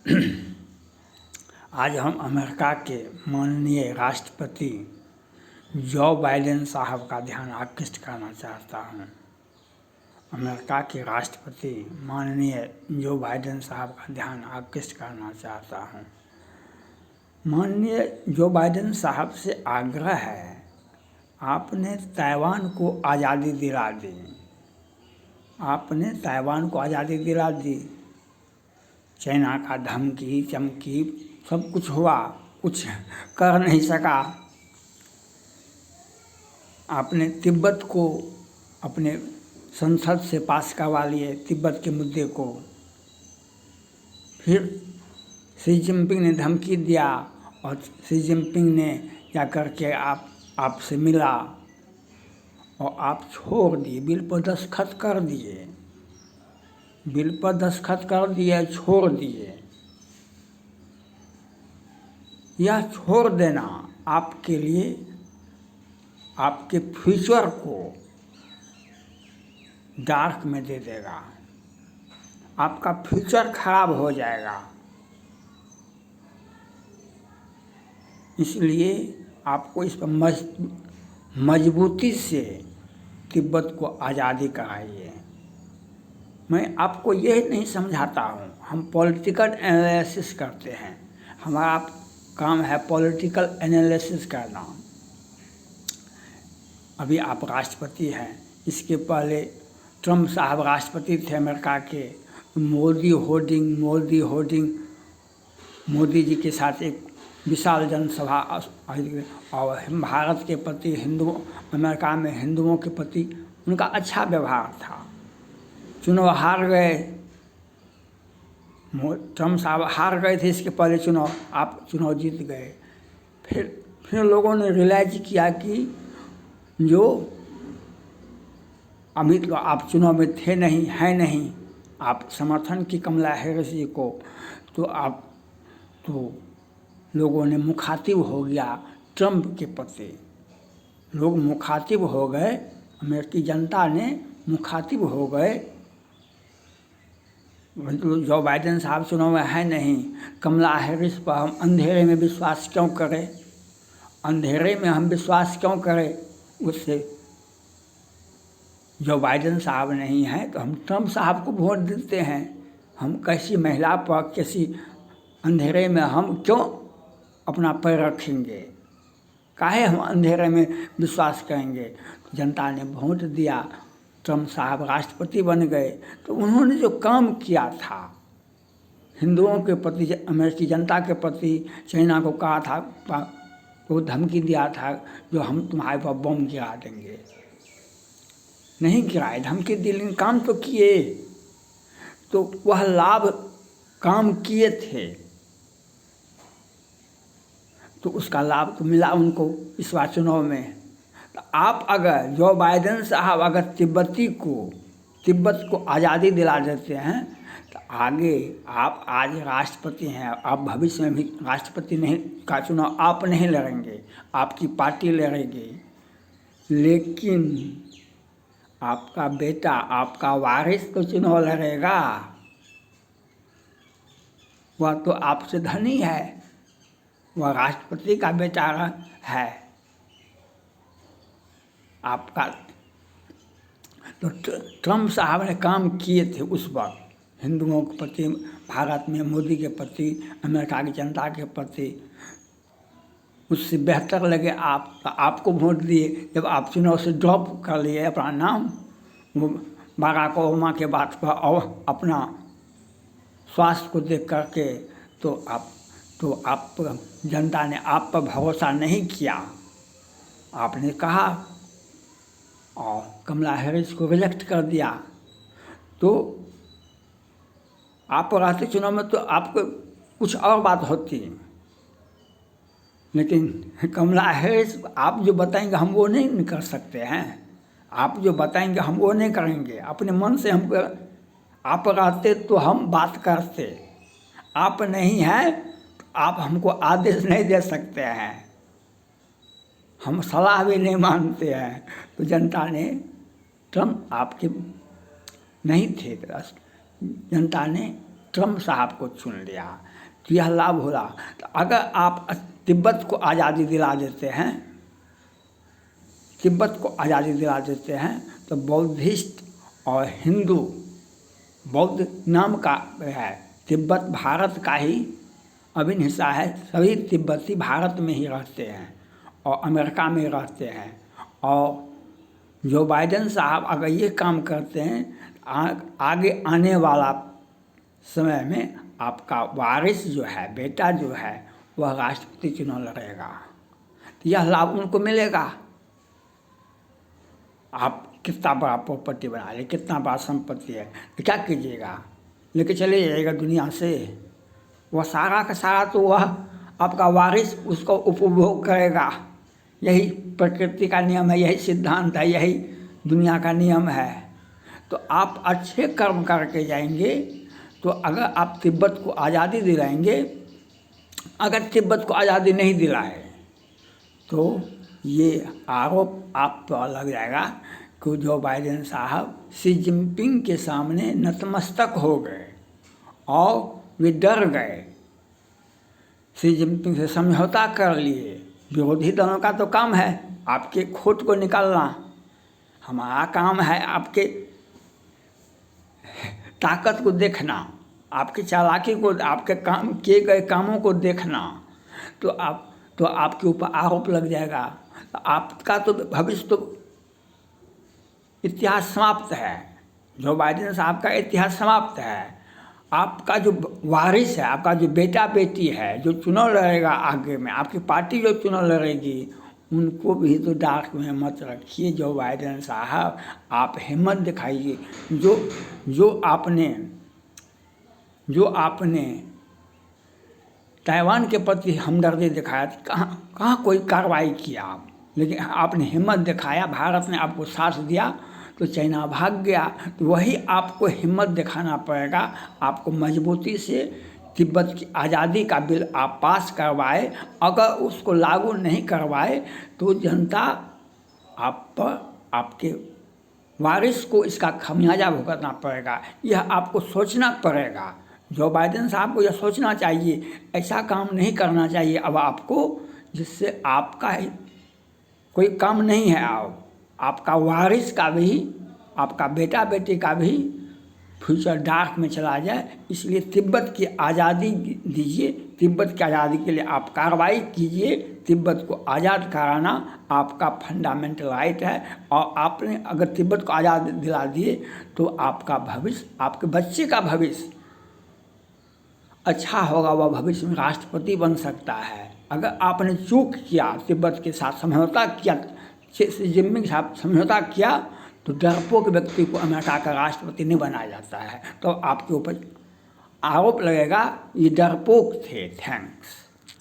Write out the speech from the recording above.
आज हम अमेरिका के माननीय राष्ट्रपति जो बाइडेन साहब का ध्यान आकृष्ट करना चाहता हूँ। अमेरिका के राष्ट्रपति माननीय जो बाइडेन साहब का ध्यान आकृष्ट करना चाहता हूँ। माननीय जो बाइडेन साहब से आग्रह है, आपने ताइवान को आज़ादी दिला दी। आपने ताइवान को आज़ादी दिला दी। चाइना का धमकी चमकी सब कुछ हुआ, कुछ कर नहीं सका। आपने तिब्बत को अपने संसद से पास करवा लिए, तिब्बत के मुद्दे को। फिर शी जिनपिंग ने धमकी दिया और शी जिनपिंग ने क्या करके आपसे मिला और आप छोड़ दिए, बिल पर दस्तखत कर दिए, बिल पर दस्तखत कर दिए, छोड़ दिए। यह छोड़ देना आपके लिए, आपके फ्यूचर को डार्क में दे देगा। आपका फ्यूचर खराब हो जाएगा। इसलिए आपको इस पर मजबूती से तिब्बत को आज़ादी कराइए। मैं आपको यह नहीं समझाता हूँ, हम पॉलिटिकल एनालिसिस करते हैं। हमारा काम है पॉलिटिकल एनालिसिस करना। अभी आप राष्ट्रपति हैं, इसके पहले ट्रम्प साहब राष्ट्रपति थे अमेरिका के। मोदी होर्डिंग मोदी जी के साथ एक विशाल जनसभा और भारत के प्रति अमेरिका में हिंदुओं के प्रति उनका अच्छा व्यवहार था। चुनाव हार गए, ट्रम्प साहब हार गए थे इसके पहले चुनाव, आप चुनाव जीत गए। फिर लोगों ने रियलाइज किया कि जो अभी तो आप चुनाव में थे नहीं, हैं नहीं, आप समर्थन की कमला हैरिस जी को, तो लोगों ने मुखातिब हो गया ट्रम्प के प्रति। लोग मुखातिब हो गए, अमेरिकी जनता ने मुखातिब हो गए। जो बाइडेन साहब चुनाव में है नहीं, कमला हैरिस पर हम अंधेरे में विश्वास क्यों करें? अंधेरे में हम विश्वास क्यों करें उससे? जो बाइडेन साहब नहीं हैं तो हम ट्रम्प साहब को वोट देते हैं। हम कैसी महिला पर, किसी अंधेरे में हम क्यों अपना पैर रखेंगे? काहे हम अंधेरे में विश्वास करेंगे? जनता ने वोट दिया, ट्रम्प साहब राष्ट्रपति बन गए। तो उन्होंने जो काम किया था हिंदुओं के प्रति, अमेरिकी जनता के प्रति, चाइना को कहा था, वो धमकी दिया था जो हम तुम्हारे पर बम गिरा देंगे, नहीं गिराए, धमकी दी, लेकिन काम तो किए। तो वह लाभ काम किए थे तो उसका लाभ तो मिला उनको इस बार चुनाव में। तो आप अगर जो बाइडेन साहब अगर तिब्बत को आज़ादी दिला देते हैं तो आगे आप आज राष्ट्रपति हैं, आप भविष्य में भी राष्ट्रपति नहीं का चुनाव आप नहीं लड़ेंगे, आपकी पार्टी लड़ेगी। लेकिन आपका बेटा, आपका वारिस तो चुनाव लड़ेगा। वह तो आपसे धनी है, वह राष्ट्रपति का बेटा है आपका। तो ट्रम्प साहब ने काम किए थे उस वक्त हिंदुओं के प्रति, भारत में मोदी के प्रति, अमेरिका की जनता के प्रति। उससे बेहतर लगे आपको वोट दिए। जब आप चुनाव से ड्रॉप कर लिए अपना नाम, वो बराक ओबामा के बात पर और अपना स्वास्थ्य को देख करके, तो आप जनता ने आप पर भरोसा नहीं किया। आपने कहा और कमला हैरिस को रिजेक्ट कर दिया। तो आप रहते चुनाव में तो आपको कुछ और बात होती, लेकिन कमला हैरिस आप जो बताएंगे हम वो नहीं कर सकते हैं। आप जो बताएंगे हम वो नहीं करेंगे। अपने मन से हमको, आप रहते तो हम बात करते, आप नहीं हैं तो आप हमको आदेश नहीं दे सकते हैं, हम सलाह भी नहीं मानते हैं। तो जनता ने, ट्रम्प आपके नहीं थे, जनता ने ट्रम्प साहब को चुन लिया, तो यह लाभ हो रहा। तो अगर आप तिब्बत को आज़ादी दिला देते हैं, तिब्बत को आज़ादी दिला देते हैं, तो बौद्धिस्ट और हिंदू, बौद्ध नाम का है, तिब्बत भारत का ही अभिन्न हिस्सा है। सभी तिब्बती भारत में ही रहते हैं और अमेरिका में रहते हैं। और जो बाइडेन साहब अगर ये काम करते हैं, आगे आने वाला समय में आपका वारिस जो है, बेटा जो है, वह राष्ट्रपति चुनाव लड़ेगा, तो यह लाभ उनको मिलेगा। आप कितना बड़ा प्रॉपर्टी बना ले, कितना बड़ा संपत्ति है, तो क्या कीजिएगा, लेके चले जाइएगा दुनिया से। वह सारा का सारा तो वह आपका वारिस उसको उपभोग करेगा। यही प्रकृति का नियम है, यही सिद्धांत है, यही दुनिया का नियम है। तो आप अच्छे कर्म करके जाएंगे। तो अगर आप तिब्बत को आज़ादी दिलाएंगे, अगर तिब्बत को आज़ादी नहीं दिलाए तो ये आरोप आप पर लग जाएगा कि जो बाइडेन साहब शी जिनपिंग के सामने नतमस्तक हो गए और वे डर गए, शी जिनपिंग से समझौता कर लिए। विरोधी दलों का तो काम है आपके खोट को निकालना, हमारा काम है आपके ताकत को देखना, आपकी चालाकी को, आपके काम किए गए कामों को देखना। तो आपके ऊपर आरोप लग जाएगा। आपका तो भविष्य तो इतिहास समाप्त है। जो बाइडेन साहब का इतिहास समाप्त है। आपका जो वारिस है, आपका जो बेटा बेटी है, जो चुनाव लड़ेगा आगे में, आपकी पार्टी जो चुनाव लड़ेगी, उनको भी तो डार्क में मत रखिए। जो बाइडेन साहब, आप हिम्मत दिखाइए। जो आपने ताइवान के प्रति हमदर्दी दिखाया, कहाँ कोई कार्रवाई किया आप, लेकिन आपने हिम्मत दिखाया, भारत ने आपको साथ दिया तो चाइना भाग गया। तो वही आपको हिम्मत दिखाना पड़ेगा। आपको मजबूती से तिब्बत की आज़ादी का बिल आप पास करवाए। अगर उसको लागू नहीं करवाए तो जनता आप पर, आपके वारिस को इसका खमियाजा भुगतना पड़ेगा। यह आपको सोचना पड़ेगा। जो बाइडेन साहब को यह सोचना चाहिए, ऐसा काम नहीं करना चाहिए अब आपको जिससे आपका कोई काम नहीं है। आपका वारिस का भी, आपका बेटा बेटी का भी फ्यूचर डार्क में चला जाए। इसलिए तिब्बत की आज़ादी दीजिए। तिब्बत की आज़ादी के लिए आप कार्रवाई कीजिए। तिब्बत को आज़ाद कराना आपका फंडामेंटल राइट है। और आपने अगर तिब्बत को आज़ाद दिला दिए तो आपका भविष्य, आपके बच्चे का भविष्य अच्छा होगा। वह भविष्य में राष्ट्रपति बन सकता है। अगर आपने चूक किया, तिब्बत के साथ समझौता किया, शी जिनपिंग के साथ समझौता किया, तो डरपोक व्यक्ति को अमेरिका का राष्ट्रपति नहीं बनाया जाता है। तो आपके ऊपर आरोप लगेगा ये डरपोक थे। थैंक्स।